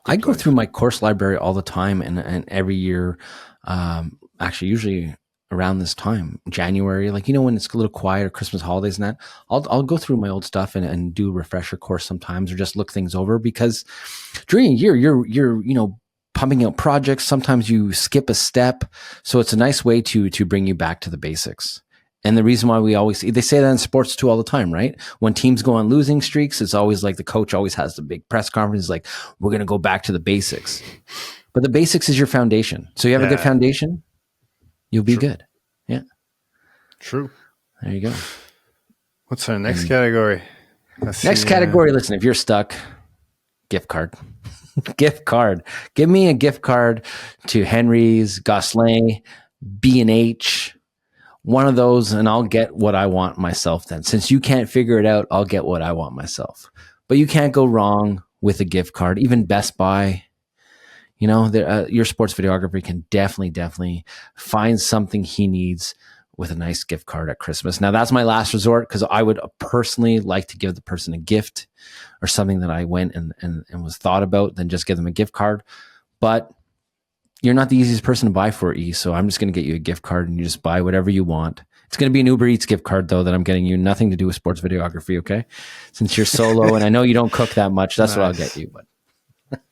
S1: I
S2: Good
S1: go through
S2: place.
S1: my course library all the time, and every year, actually, usually around this time, January, like when it's a little quiet or Christmas holidays and that, I'll go through my old stuff and do a refresher course sometimes, or just look things over, because during a year you're pumping out projects. Sometimes you skip a step, so it's a nice way to bring you back to the basics. And the reason why they say that in sports too all the time, right? When teams go on losing streaks, it's always like the coach always has the big press conference, like, we're going to go back to the basics. But the basics is your foundation. So you have a good
S2: Yeah,
S1: foundation, you'll be
S2: true,
S1: good. Yeah.
S2: true.
S1: There you go.
S2: What's our next
S1: And
S2: category? I
S1: next
S2: see.
S1: category, listen, if you're stuck, gift card. Gift card. Give me a gift card to Henry's, Gosselin, B&H, one of those, and I'll get what I want myself then. Since you can't figure it out, I'll get what I want myself. But you can't go wrong with a gift card. Even Best Buy, your sports videographer can definitely find something he needs with a nice gift card at Christmas. Now that's my last resort, because I would personally like to give the person a gift or something that I went and was thought about, than just give them a gift card. But you're not the easiest person to buy for, E, so I'm just going to get you a gift card and you just buy whatever you want. It's going to be an Uber Eats gift card, though, that I'm getting you. Nothing to do with sports videography, okay? Since you're solo and I know you don't cook that much, that's what I'll get you. But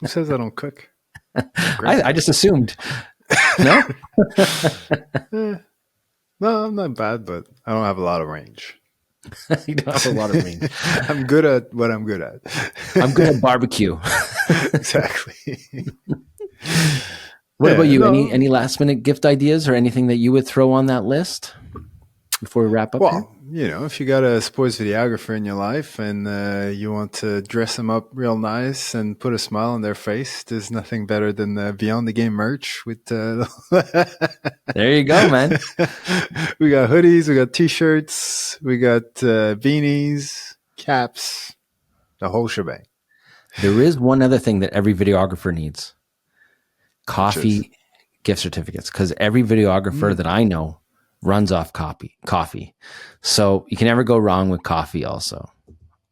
S2: who says I don't cook?
S1: I just assumed. No?
S2: No, I'm not bad, but I don't have a lot of range.
S1: You don't have a lot of range.
S2: I'm good at what I'm good at.
S1: I'm good at barbecue.
S2: Exactly.
S1: What about you? No. Any last minute gift ideas or anything that you would throw on that list before we wrap up?
S2: Well, if you got a sports videographer in your life and you want to dress them up real nice and put a smile on their face, there's nothing better than Beyond the Game merch. With there
S1: you go, man.
S2: We got hoodies, we got t-shirts, we got beanies, caps, the whole shebang.
S1: There is one other thing that every videographer needs: coffee gift certificates, because every videographer that I know runs off coffee. So you can never go wrong with coffee also.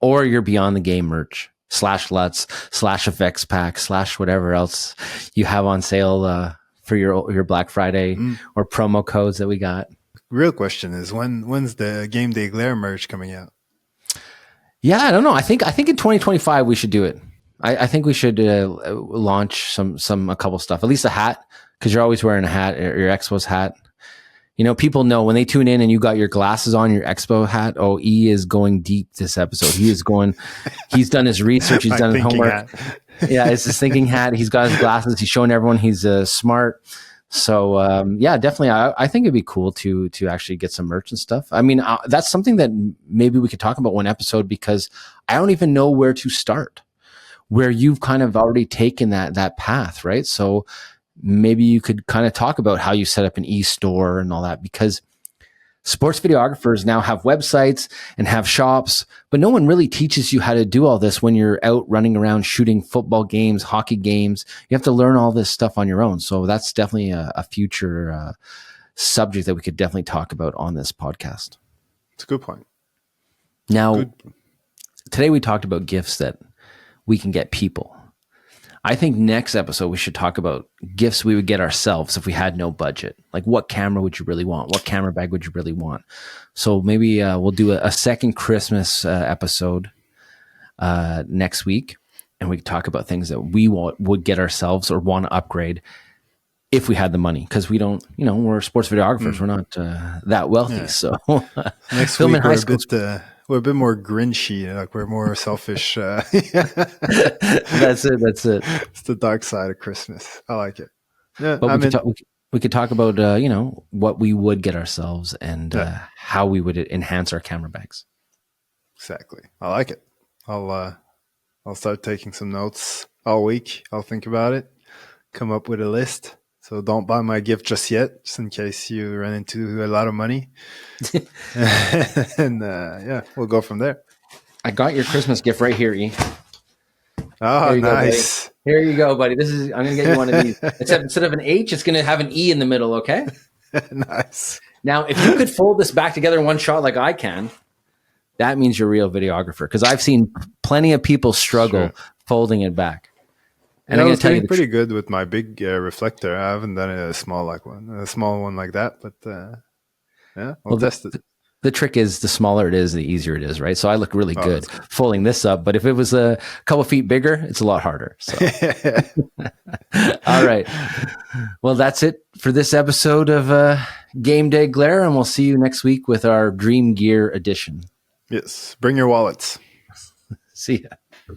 S1: Or your Beyond the Game merch, /LUTs, /effects pack, /whatever else you have on sale for your Black Friday or promo codes that we got.
S2: Real question is, when's the Game Day Glare merch coming out?
S1: Yeah, I don't know. I think in 2025 we should do it. I think we should launch a couple stuff, at least a hat, because you're always wearing a hat, your Expo's hat. People know when they tune in and you got your glasses on, your Expo hat. Oh, E is going deep this episode. He's done his research. He's done his homework. Yeah, it's his thinking hat. He's got his glasses. He's showing everyone he's smart. So, definitely. I think it'd be cool to actually get some merch and stuff. I mean, that's something that maybe we could talk about one episode, because I don't even know where to start, where you've kind of already taken that path, right? So maybe you could kind of talk about how you set up an e-store and all that, because sports videographers now have websites and have shops, but no one really teaches you how to do all this when you're out running around shooting football games, hockey games. You have to learn all this stuff on your own. So that's definitely a future subject that we could definitely talk about on this podcast.
S2: It's a good point.
S1: Now, today we talked about gifts that we can get people. I think next episode we should talk about gifts we would get ourselves if we had no budget. Like, what camera would you really want? What camera bag would you really want? So maybe we'll do a second Christmas episode next week, and we can talk about things that we would get ourselves or want to upgrade if we had the money, because we don't, we're sports videographers. We're not that wealthy. Yeah. So
S2: next week we're a bit more Grinchy, like we're more selfish. That's
S1: it.
S2: It's the dark side of Christmas. I like it. Yeah,
S1: but we could talk about what we would get ourselves and how we would enhance our camera bags.
S2: Exactly. I like it. I'll start taking some notes all week. I'll think about it, come up with a list. So don't buy my gift just yet, just in case you run into a lot of money. And we'll go from there.
S1: I got your Christmas gift right here, E.
S2: Oh, nice.
S1: Here you go, buddy. I'm going to get you one of these. Except instead of an H, it's going to have an E in the middle, okay?
S2: Nice.
S1: Now, if you could fold this back together in one shot like I can, that means you're a real videographer, because I've seen plenty of people struggle folding it back.
S2: And I was doing pretty good with my big reflector. I haven't done a small one like that, but we'll test it.
S1: The trick is, the smaller it is, the easier it is, right? So I look really good folding this up, but if it was a couple feet bigger, it's a lot harder. So. All right. Well, that's it for this episode of Game Day Glare, and we'll see you next week with our Dream Gear edition.
S2: Yes. Bring your wallets.
S1: See ya.